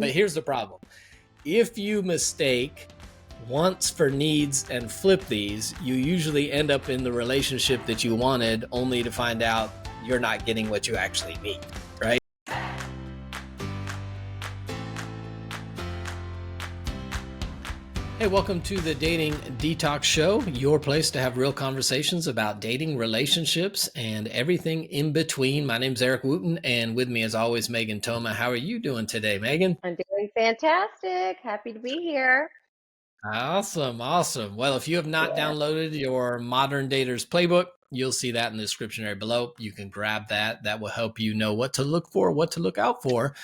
But here's the problem. If you mistake wants for needs and flip these, you usually end up in the relationship that you wanted, only to find out you're not getting what you actually need, right? Hey, welcome to the Dating Detox Show, your place to have real conversations about dating, relationships, and everything in between. My name's Eric Wooten, and with me, as always, Megan Thoma. How are you doing today, Megan? I'm doing fantastic. Happy to be here. Awesome. Well, if you have not downloaded your Modern Daters Playbook, you'll see that in the description area below. You can grab that. That will help you know what to look for, what to look out for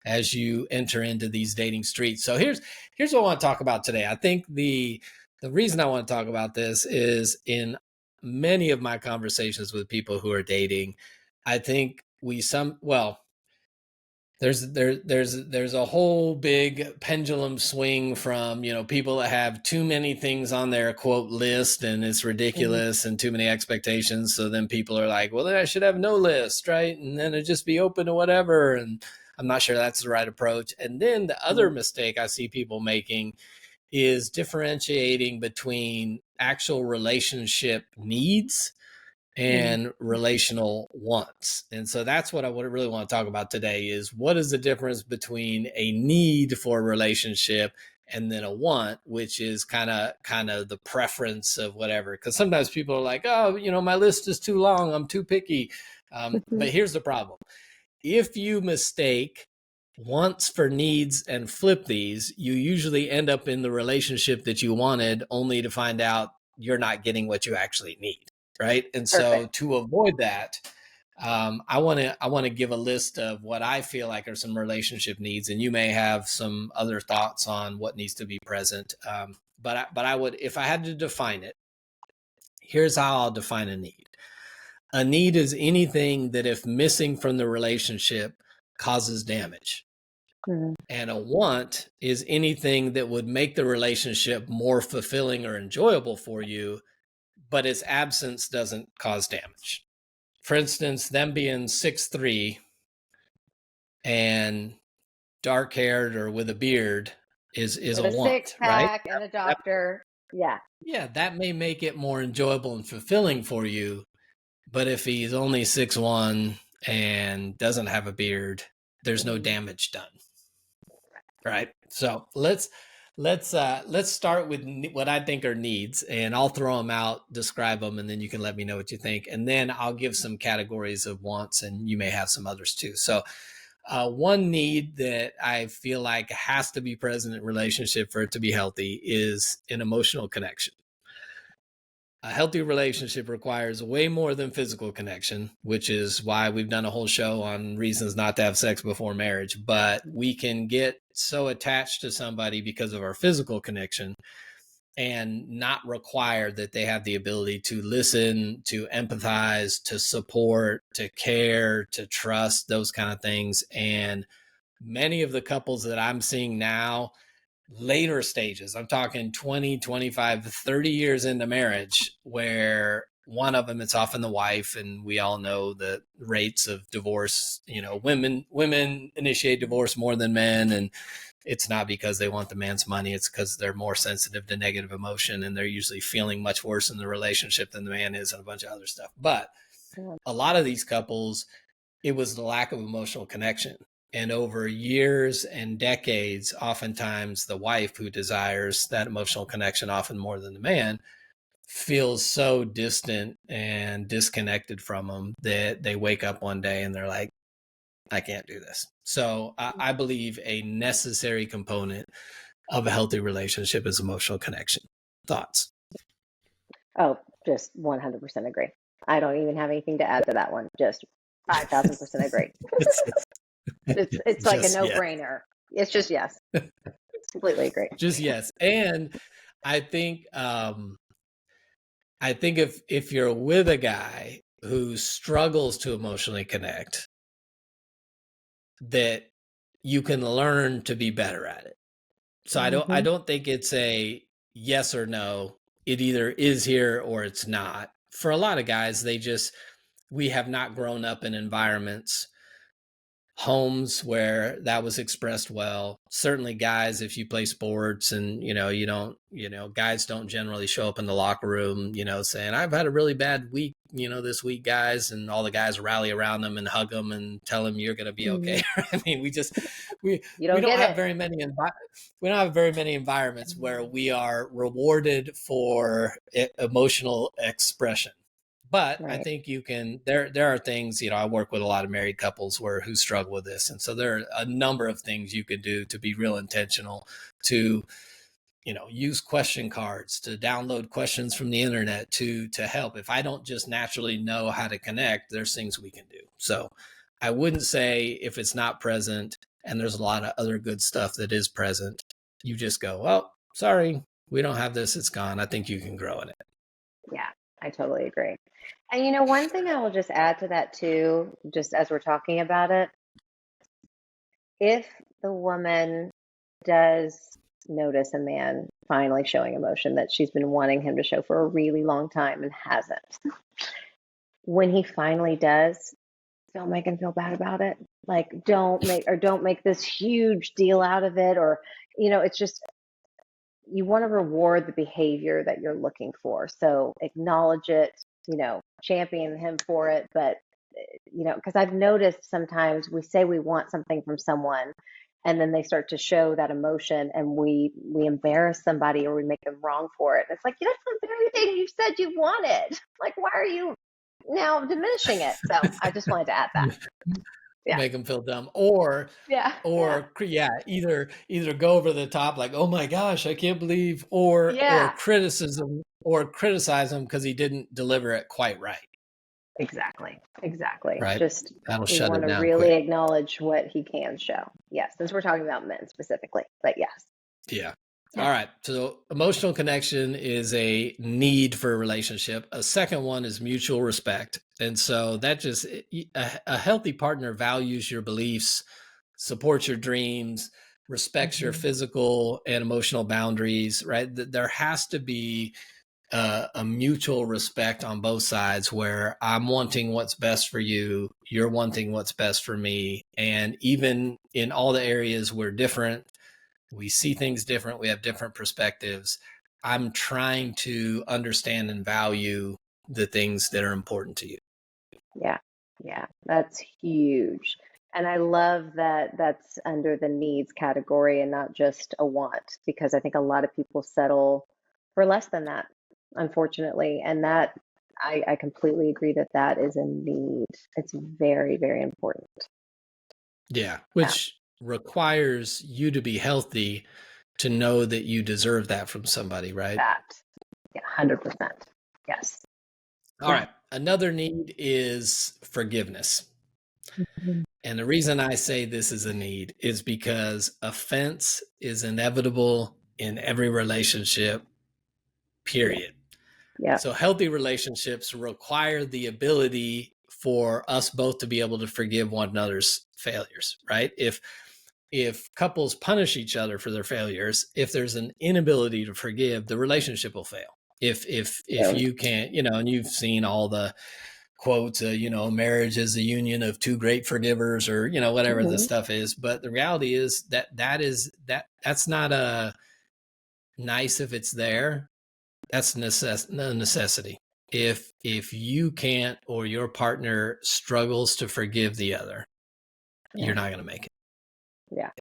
as you enter into these dating streets. So here's what I want to talk about today. I think the reason I want to talk about this is in many of my conversations with people who are dating, I think there's a whole big pendulum swing from, people that have too many things on their quote list and it's ridiculous and too many expectations. So then people are like, well, then I should have no list, right? And then it'd just be open to whatever. And I'm not sure that's the right approach. And then the other mistake I see people making is differentiating between actual relationship needs and relational wants. And so that's what I would really want to talk about today is what is the difference between a need for a relationship and then a want, which is kind of the preference of whatever. Because sometimes people are like, oh, my list is too long, I'm too picky. But here's the problem. If you mistake wants for needs and flip these, you usually end up in the relationship that you wanted, only to find out you're not getting what you actually need. Right. And so to avoid that, I want to give a list of what I feel like are some relationship needs, and you may have some other thoughts on what needs to be present. But I would, if I had to define it, here's how I'll define a need. A need is anything that if missing from the relationship causes damage. And a want is anything that would make the relationship more fulfilling or enjoyable for you, but its absence doesn't cause damage. For instance, them being 6'3" and dark haired or with a beard is with a want, six-pack right? and a doctor. Yeah, that may make it more enjoyable and fulfilling for you. But if he's only 6'1" and doesn't have a beard, there's no damage done. Right. So let's start with what I think are needs, and I'll throw them out, describe them, and then you can let me know what you think. And then I'll give some categories of wants, and you may have some others too. So one need that I feel like has to be present in a relationship for it to be healthy is an emotional connection. A healthy relationship requires way more than physical connection, which is why we've done a whole show on reasons not to have sex before marriage. But we can get so attached to somebody because of our physical connection and not require that they have the ability to listen, to empathize, to support, to care, to trust, those kind of things. And many of the couples that I'm seeing now, later stages, I'm talking 20, 25, 30 years into marriage, where one of them, it's often the wife, and we all know the rates of divorce, women initiate divorce more than men, and it's not because they want the man's money, it's because they're more sensitive to negative emotion, and they're usually feeling much worse in the relationship than the man is, and a bunch of other stuff. But a lot of these couples, it was the lack of emotional connection. And over years and decades, oftentimes the wife, who desires that emotional connection often more than the man, feels so distant and disconnected from them that they wake up one day and they're like, I can't do this. So I believe a necessary component of a healthy relationship is emotional connection. Thoughts? Oh, just 100% agree. I don't even have anything to add to that one. Just 5,000% agree. It's like a no-brainer. Yes. It's just yes. Completely agree. Just yes. And I think if you're with a guy who struggles to emotionally connect, that you can learn to be better at it. So I don't think it's a yes or no. It either is here or it's not. For a lot of guys, we have not grown up in environments, homes where that was expressed well. Certainly guys, if you play sports and, you don't, guys don't generally show up in the locker room, saying, I've had a really bad week, this week, guys. And all the guys rally around them and hug them and tell them you're going to be okay. I mean, we You don't don't get have it. we don't have very many environments where we are rewarded for emotional expression. But I Right. think there are things, I work with a lot of married couples who struggle with this. And so there are a number of things you can do to be real intentional, to, use question cards, to download questions from the internet to help. If I don't just naturally know how to connect, there's things we can do. So I wouldn't say if it's not present, and there's a lot of other good stuff that is present, you just go, well, sorry, we don't have this, it's gone. I think you can grow in it. Yeah, I totally agree. And one thing I will just add to that too, just as we're talking about it, if the woman does notice a man finally showing emotion that she's been wanting him to show for a really long time and hasn't, when he finally does, don't make him feel bad about it. Like don't make this huge deal out of it, or it's just, you want to reward the behavior that you're looking for. So acknowledge it, champion him for it. But, because I've noticed sometimes we say we want something from someone and then they start to show that emotion and we embarrass somebody or we make them wrong for it. It's like, that's the very thing you said you wanted. Like, why are you now diminishing it? So I just wanted to add that. Yeah. Make them feel dumb, or Yeah. either go over the top, like, oh my gosh, I can't believe, or Yeah. criticize him because he didn't deliver it quite right. Exactly. Right. Just, That'll we shut want it to down really quick. acknowledge what he can show. Yes, since we're talking about men specifically, but yes. Yeah. Yeah. All right. So emotional connection is a need for a relationship. A second one is mutual respect. And so that just, a healthy partner values your beliefs, supports your dreams, respects your physical and emotional boundaries, right? There has to be a mutual respect on both sides, where I'm wanting what's best for you, you're wanting what's best for me. And even in all the areas we're different, we see things different, we have different perspectives, I'm trying to understand and value the things that are important to you. Yeah. Yeah. That's huge. And I love that that's under the needs category and not just a want, because I think a lot of people settle for less than that, unfortunately. And that, I completely agree that that is a need. It's very, very important. Yeah. Yeah. Which requires you to be healthy to know that you deserve that from somebody, right? That. Yeah. 100%. Yes. All Yeah. right. Another need is forgiveness. Mhm. And the reason I say this is a need is because offense is inevitable in every relationship, Yeah. period. Yeah. So healthy relationships require the ability for us both to be able to forgive one another's failures, right? If couples punish each other for their failures, if there's an inability to forgive, the relationship will fail. If Doomed. you can't, and you've seen all the quotes, marriage is a union of two great forgivers, or whatever the Hmm. stuff is. But the reality is that's not a nice if it's there. That's a necessity. If you can't, or your partner struggles to forgive the other, Yeah. you're not going to make it. Yeah.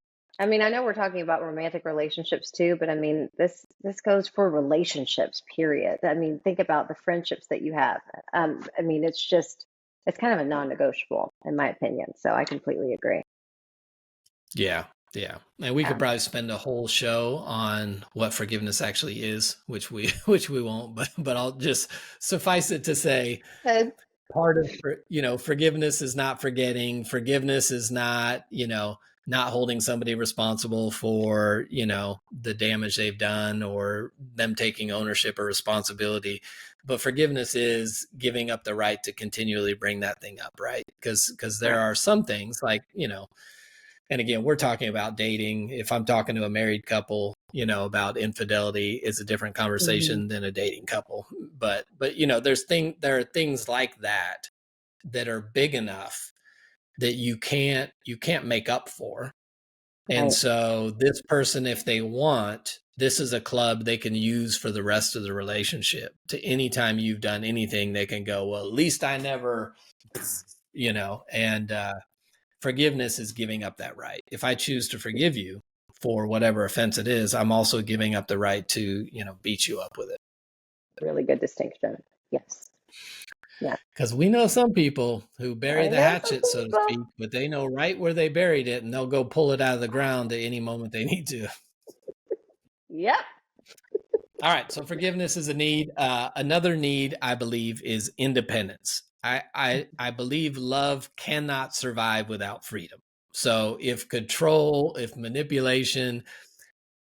I mean, I know we're talking about romantic relationships too, but I mean, this goes for relationships, period. I mean, think about the friendships that you have. I mean, it's kind of a non-negotiable in my opinion. So I completely agree. Yeah. Yeah. And we could Yeah. probably spend a whole show on what forgiveness actually is, which we which we won't, but I'll just suffice it to say, Good. part of forgiveness is not forgetting. Forgiveness is not, not holding somebody responsible for, the damage they've done, or them taking ownership or responsibility. But forgiveness is giving up the right to continually bring that thing up, right? Because there Right. are some things like, and again, we're talking about dating. If I'm talking to a married couple, about infidelity, it's a different Hmm. conversation than a dating couple. But there are things like that that are big enough that you can't make up for. And Right. so this person, if they want, this is a club they can use for the rest of the relationship. To anytime you've done anything, they can go, well, at least I never, and forgiveness is giving up that right. If I choose to forgive you for whatever offense it is, I'm also giving up the right to, beat you up with it. Really good distinction. Yes. Yeah. Because we know some people who bury I the know some hatchet, so to people. speak, but they know right where they buried it, and they'll go pull it out of the ground at any moment they need to. Yep. All right, so forgiveness is a need. Another need, I believe, is independence. I believe love cannot survive without freedom. So if control, if manipulation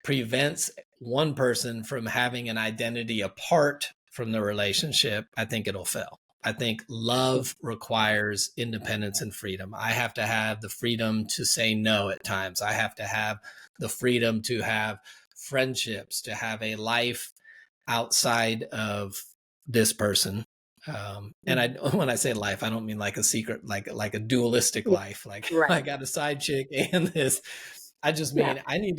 prevents one person from having an identity apart from the relationship, I think it'll fail. I think love requires independence and freedom. I have to have the freedom to say no at times. I have to have the freedom to have friendships, to have a life outside of this person. And when I say life, I don't mean like a secret, like a dualistic Yeah. life. Like I Right. got a side chick and this. I just Yeah. mean I need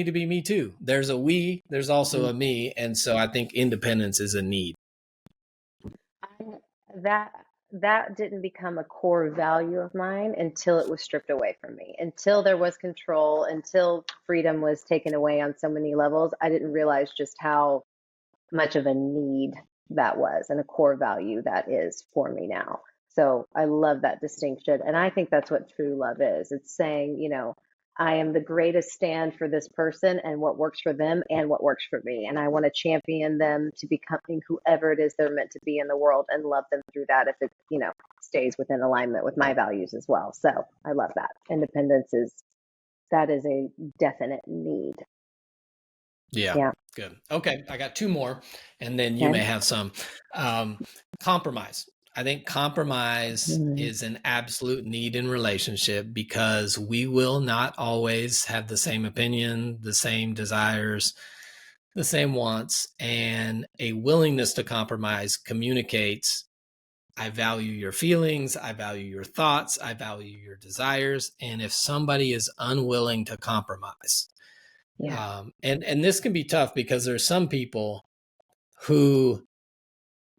to be me too. There's a we, there's also a me, and so I think independence is a need. I, that that didn't become a core value of mine until it was stripped away from me. Until there was control, until freedom was taken away on so many levels, I didn't realize just how much of a need that was and a core value that is for me now. So I love that distinction. And I think that's what true love is. It's saying, I am the greatest stand for this person and what works for them and what works for me. And I want to champion them to becoming whoever it is they're meant to be in the world and love them through that if it, stays within alignment with my values as well. So I love that. Independence that is a definite need. Yeah, Yeah. good. Okay, I got two more, and then you Okay. may have some. Compromise. I think compromise Mhm. is an absolute need in relationship because we will not always have the same opinion, the same desires, the same wants, and a willingness to compromise communicates I value your feelings, I value your thoughts, I value your desires, and if somebody is unwilling to compromise, Yeah. and this can be tough because there's some people who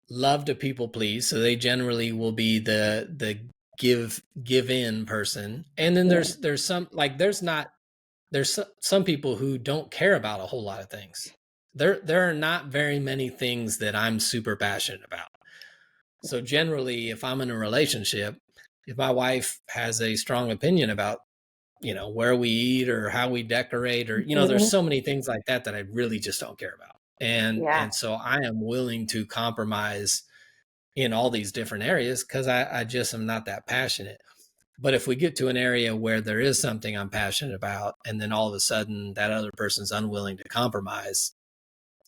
love to people please, so they generally will be the give in person, and then Yeah. there's some like there's some people who don't care about a whole lot of things. There are not very many things that I'm super passionate about. So generally, if I'm in a relationship, if my wife has a strong opinion about where we eat or how we decorate, or there's Mhm. so many things like that that I really just don't care about, Yeah. and so I am willing to compromise in all these different areas because I just am not that passionate. But if we get to an area where there is something I'm passionate about, and then all of a sudden that other person's unwilling to compromise,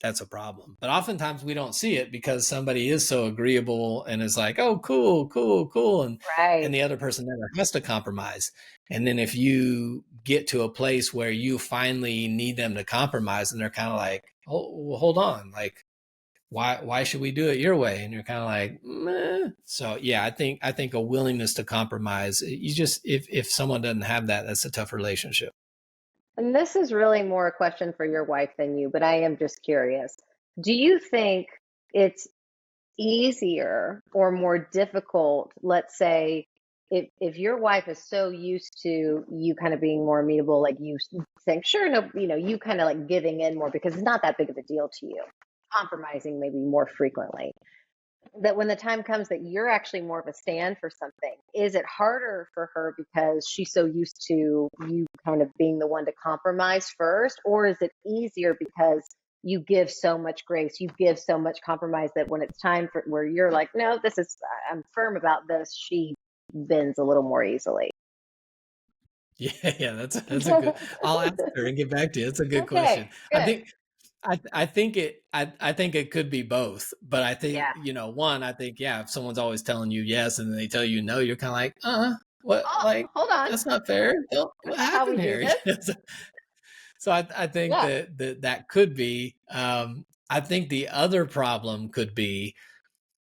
that's a problem. But oftentimes we don't see it because somebody is so agreeable and is like, "Oh, cool, cool, cool," and Right. the other person never has to compromise. And then if you get to a place where you finally need them to compromise, and they're kind of like, "Oh, well, hold on, like, why should we do it your way?" And you're kind of like, meh. So yeah, I think a willingness to compromise. You just if someone doesn't have that, that's a tough relationship. And this is really more a question for your wife than you, but I am just curious. Do you think it's easier or more difficult, let's say, if your wife is so used to you kind of being more amenable, like you saying, sure, no, you kind of like giving in more because it's not that big of a deal to you, compromising maybe more frequently, that when the time comes that you're actually more of a stand for something, is it harder for her because she's so used to you kind of being the one to compromise first? Or is it easier because you give so much grace, you give so much compromise that when it's time for where you're like, no, I'm firm about this, she bends a little more easily? Yeah, that's a good. I'll ask her and get back to you. It's a good Okay, question. I good. think I think it could be both, but I think, Yeah. one, I think, yeah, if someone's always telling you yes and then they tell you no, you're kind of like, what, Oh, like, hold on. that's not fair. What That's not how we happened do here? this. So I think Yeah. that could be. I think the other problem could be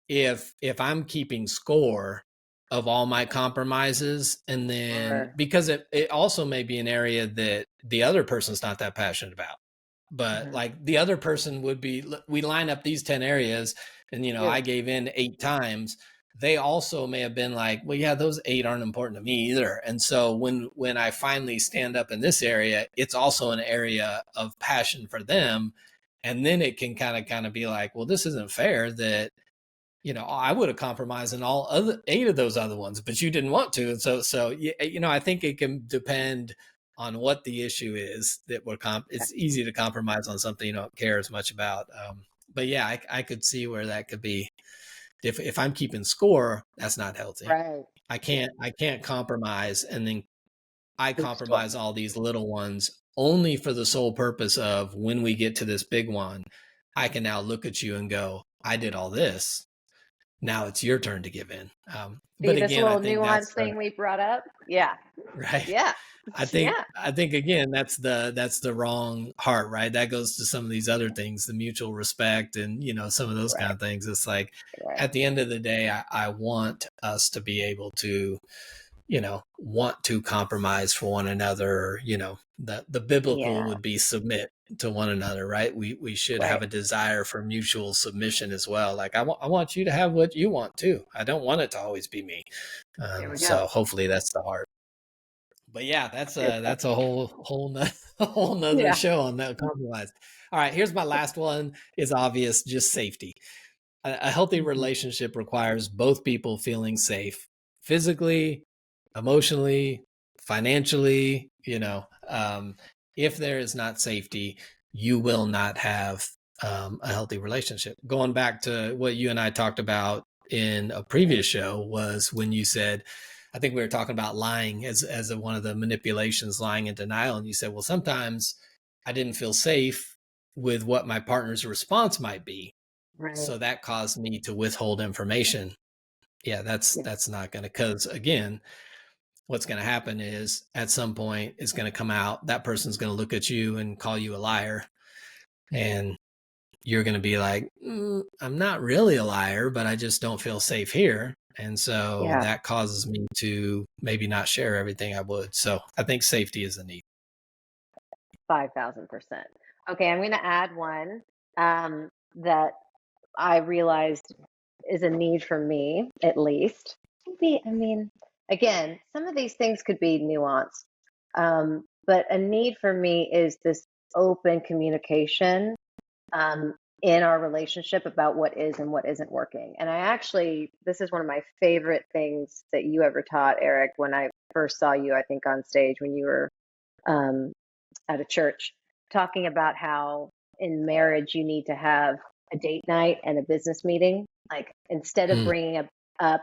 if I'm keeping score of all my compromises. And then Or because it also may be an area that the other person's not that passionate about, but mhm. like the other person would be, we line up these 10 areas and, you know, I You. gave in 8 times. They also may have been like, well, yeah, those 8 aren't important to me either. And so when I finally stand up in this area, it's also an area of passion for them. And then it can kind of be like, well, this isn't fair that, you know, I would have compromised in all other 8 of those other ones, but you didn't want to. And so, you know, I think it can depend on what the issue is that it's easy to compromise on something you don't care as much about. But yeah, I could see where that could be. If I'm keeping score, that's not healthy. Right. I can't compromise and then I Keep score. compromise all these little ones only for the sole purpose of when we get to this big one, I can now look at you and go, I did all this. Now it's your turn to give in. See But this again, I little think nuance thing we brought up? Yeah. right. Yeah. Yeah. I think again, that's the wrong heart, right? That goes to some of these other things, the mutual respect and, you know, some of those kind Right. of things. It's like Right. at the end of the day, I want us to be able to, you know, want to compromise for one another. You know, the biblical Yeah. would be submit to one another, right? We should have Right. a desire for mutual submission as well. Like I want you to have what you want too. I don't want it to always be me. There we go. So hopefully that's the heart. But yeah, Good stuff. that's a a whole nother Yeah. show on that compromise. All right, here's my last one. Is obvious, just safety. A healthy Mhm. relationship requires both people feeling safe physically, emotionally, financially. You know, if there is not safety, you will not have a healthy relationship. Going back to what you and I talked about in a previous show was when you said, I think we were talking about lying as one of the manipulations, lying and denial, and you said, well, sometimes I didn't feel safe with what my partner's response might be, Right. so that caused me to withhold information. Yeah, Yeah. that's not going to, because again, what's going to happen is at some point it's going to come out, that person's going to look at you and call you a liar, and you're going to be like, I'm not really a liar, but I just don't feel safe here. And so Yeah. that causes me to maybe not share everything I would. So I think safety is a need. 5,000%. Okay, I'm going to add one that I realized is a need for me, at least. Maybe, I mean, again, some of these things could be nuanced, but a need for me is this open communication um, in our relationship about what is and what isn't working. And I actually, this is one of my favorite things that you ever taught, Eric, when I first saw you, I think, on stage when you were um, at a church, talking about how in marriage you need to have a date night and a business meeting. Like instead of Mm, bringing up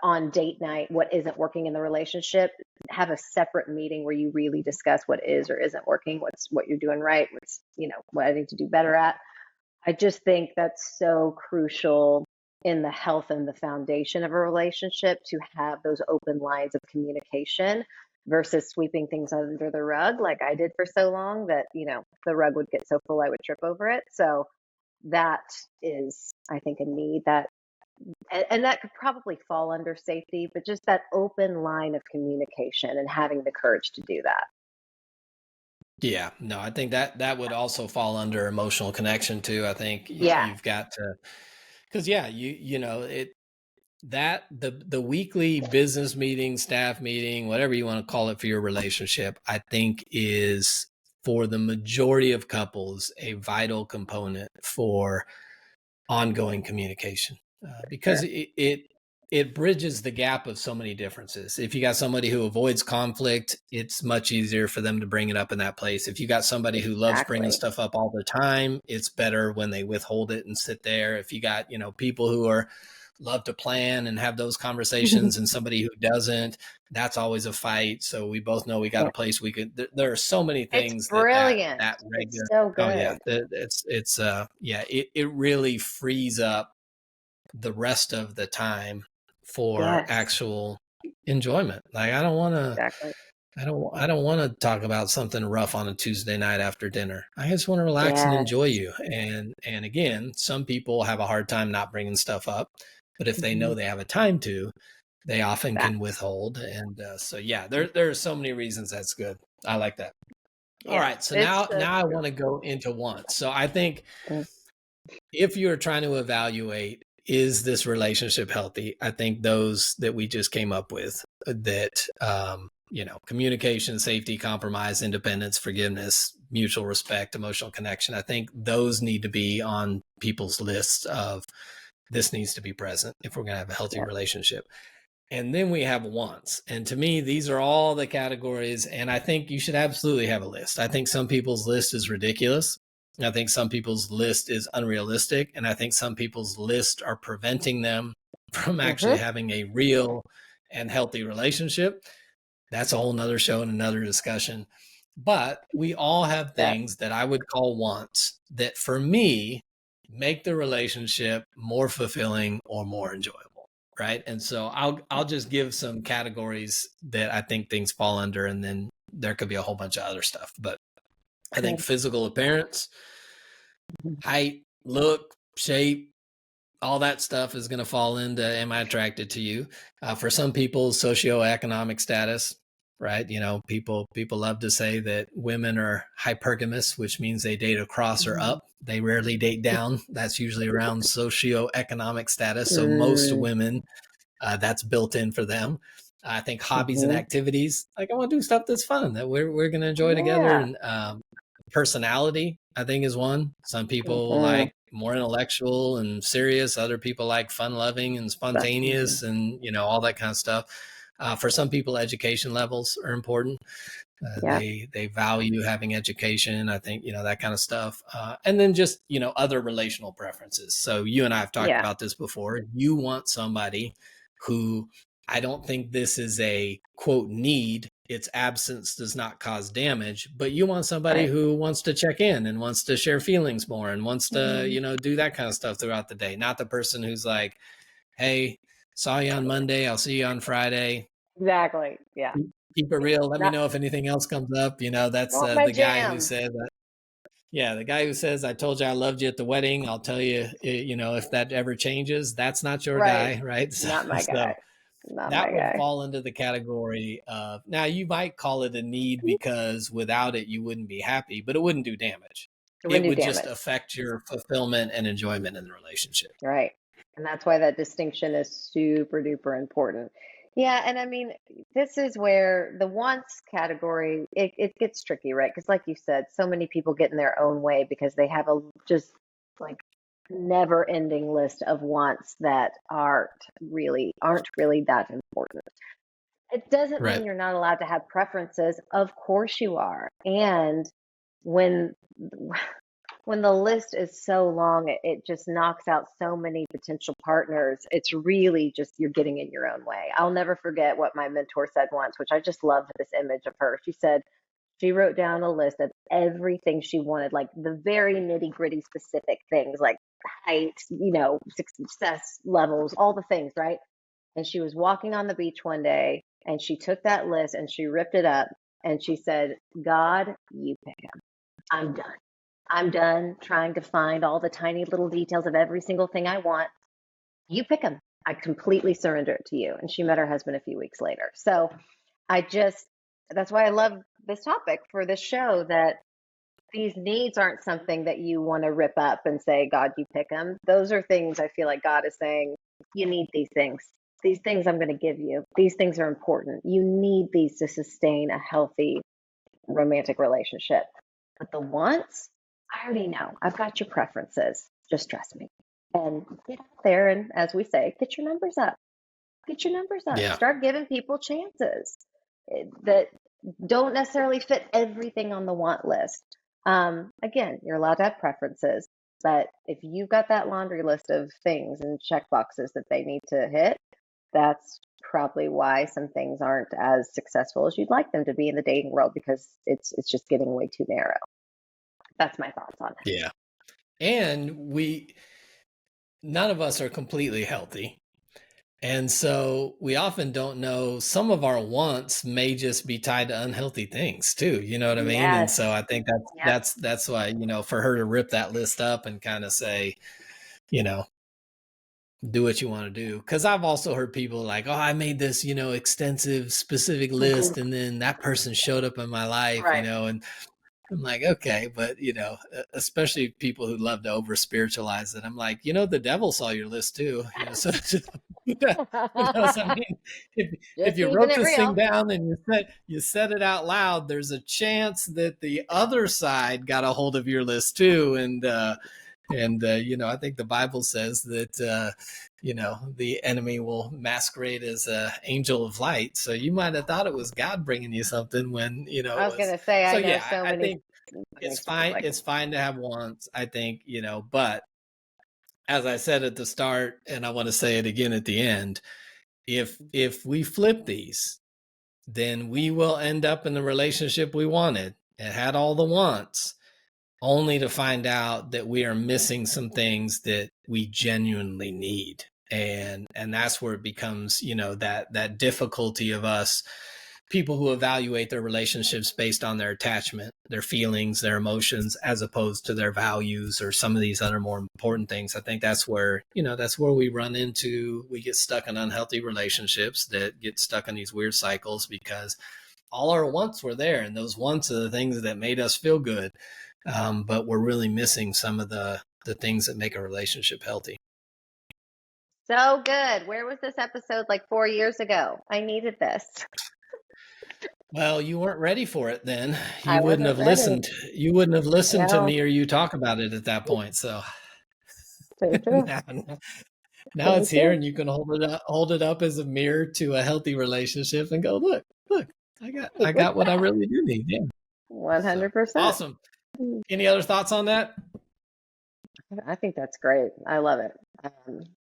on date night what isn't working in the relationship, have a separate meeting where you really discuss what is or isn't working, what you're doing right, what's what I need to do better at. I just think that's so crucial in the health and the foundation of a relationship to have those open lines of communication versus sweeping things under the rug like I did for so long that, the rug would get so full I would trip over it. So that is, I think, a need that, and that could probably fall under safety, but just that open line of communication and having the courage to do that. yeah, no, I think that would also fall under emotional connection too. I think Yeah, you've got to, because yeah, you know it, that the weekly business meeting, staff meeting, whatever you want to call it for your relationship, I think is for the majority of couples a vital component for ongoing communication, because sure. it bridges the gap of so many differences. If you got somebody who avoids conflict, it's much easier for them to bring it up in that place. If you got somebody who loves bringing Exactly. stuff up all the time, it's better when they withhold it and sit there. If you got, people who are love to plan and have those conversations and somebody who doesn't, that's always a fight. So we both know we got Yeah. a place we could, there are so many It's things brilliant. that It's regular. so Oh yeah. good. It's yeah, it really frees up the rest of the time for Yes, actual enjoyment. Like I don't want to, exactly. I don't want to talk about something rough on a Tuesday night after dinner. I just want to relax and enjoy Yes. you. And again, some people have a hard time not bringing stuff up, but if they know Mhm. they have a time to, they often That. can withhold. And so, yeah, there are so many reasons that's good. I like that. All Yeah, right. So it's now I want to go into wants. So I think mm, if you're trying to evaluate, is this relationship healthy? I think those that we just came up with that, communication, safety, compromise, independence, forgiveness, mutual respect, emotional connection. I think those need to be on people's lists of this needs to be present if we're going to have a healthy yeah. relationship. And then we have wants. And to me, these are all the categories. And I think you should absolutely have a list. I think some people's list is ridiculous. I think some people's list is unrealistic. And I think some people's list are preventing them from actually Mm-hmm. having a real and healthy relationship. That's a whole nother show and another discussion. But we all have Yes. things that I would call wants that for me make the relationship more fulfilling or more enjoyable. Right. And so I'll just give some categories that I think things fall under, and then there could be a whole bunch of other stuff. But I think Good. physical appearance, height, look, shape, all that stuff is going to fall into am I attracted to you? For some people, socioeconomic status, right? People love to say that women are hypergamous, which means they date across or up. They rarely date down. That's usually around socioeconomic status. So most Mm-hmm. women, that's built in for them. I think hobbies and activities, like I want to do stuff that's fun that we're going to enjoy together. Yeah. And personality, I think, is one. Some people Mm-hmm. like more intellectual and serious. Other people like fun loving and Mm-hmm. spontaneous and, all that kind of stuff. For some people, education levels are important. Yeah. They value having education. I think, that kind of stuff. And then just, other relational preferences. So you and I have talked Yeah. about this before. You want somebody who, I don't think this is a quote need. Its absence does not cause damage, but you want somebody Right. who wants to check in and wants to share feelings more and wants to, Mm-hmm. do that kind of stuff throughout the day. Not the person who's like, hey, saw you on Monday. I'll see you on Friday. Exactly. Yeah. Keep it real. Let me Not know if anything else comes up. That's not my the guy who jam. said, the guy who says, I told you I loved you at the wedding. I'll tell you, if that ever changes, that's not your Right. guy, right? So, Not my guy. so Not my that would guy. fall into the category of, now you might call it a need because without it, you wouldn't be happy, but it wouldn't do damage. It It wouldn't do would just damage. affect your fulfillment and enjoyment in the relationship. Right. And that's why that distinction is super duper important. Yeah, and I mean, this is where the wants category it gets tricky, right? Because like you said, so many people get in their own way because they have a just like never ending list of wants that aren't really that important. It doesn't mean Right. you're not allowed to have preferences. Of course you are. And when when the list is so long, it just knocks out so many potential partners. It's really just you're getting in your own way. I'll never forget what my mentor said once, which I just loved this image of her. She said she wrote down a list of everything she wanted, like the very nitty gritty specific things, like height, success levels, all the things, right? And she was walking on the beach one day and she took that list and she ripped it up and she said, God, you pick him. I'm done. I'm done trying to find all the tiny little details of every single thing I want. You pick them. I completely surrender it to you. And she met her husband a few weeks later. So that's why I love this topic for this show, that these needs aren't something that you want to rip up and say, God, you pick them. Those are things I feel like God is saying, you need these things. These things I'm going to give you. These things are important. You need these to sustain a healthy romantic relationship. But the wants, I already know. I've got your preferences. Just trust me. And get out there and, as we say, get your numbers up. Get your numbers up. Yeah. Start giving people chances that don't necessarily fit everything on the want list. Again, you're allowed to have preferences, but if you've got that laundry list of things and check boxes that they need to hit, that's probably why some things aren't as successful as you'd like them to be in the dating world, because it's just getting way too narrow. That's my thoughts on it. Yeah. And none of us are completely healthy. And so we often don't know, some of our wants may just be tied to unhealthy things too. You know what I mean? And so Yes. I think Yep. that's why, for her to rip that list up and kind of say, you know, do what you want to do. Because I've also heard people like, oh, I made this, extensive, specific list, and then that person showed up in my life, Right. and I'm like, okay, but especially people who love to over spiritualize it. I'm like, the devil saw your list too. So who knows? I mean, if Just you keeping wrote it this thing real. down and you said it out loud, there's a chance that the other side got a hold of your list too. And I think the Bible says that the enemy will masquerade as an angel of light. So you might have thought it was God bringing you something when it I was was. gonna say, So I know yeah, so I many think it's makes me feel fine. like It's fine to have wants, I think, but as I said at the start, and I want to say it again at the end, if we flip these, then we will end up in the relationship we wanted. It had all the wants, only to find out that we are missing some things that we genuinely need. And that's where it becomes, that difficulty of us people who evaluate their relationships based on their attachment, their feelings, their emotions, as opposed to their values or some of these other more important things. I think that's where we we get stuck in unhealthy relationships that get stuck in these weird cycles, because all our wants were there, and those wants are the things that made us feel good. But we're really missing some of the things that make a relationship healthy. so good. Where was this episode like 4 years ago? I needed this. Well, you weren't ready for it then. I You wouldn't wasn't have ready. listened. You wouldn't have listened to No, me or you talk about it at that point. So very true. now, now Very it's here, true. and you can hold it up as a mirror to a healthy relationship and go, look, I Look got at what I that. really do need. Yeah. So 100%. awesome. Any other thoughts on that? I think that's great. I love it.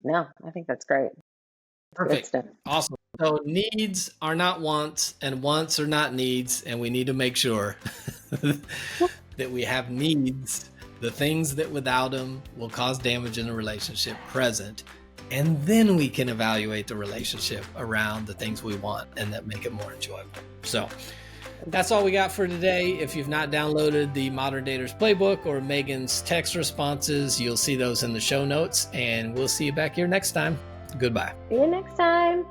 No, I think that's great. Good Perfect. stuff. Awesome. So needs are not wants, and wants are not needs, and we need to make sure that we have needs, the things that without them will cause damage in a relationship, present, and then we can evaluate the relationship around the things we want and that make it more enjoyable. So that's all we got for today. If you've not downloaded the Modern Daters Playbook or Megan's text responses, you'll see those in the show notes, and we'll see you back here next time. Goodbye. See you next time.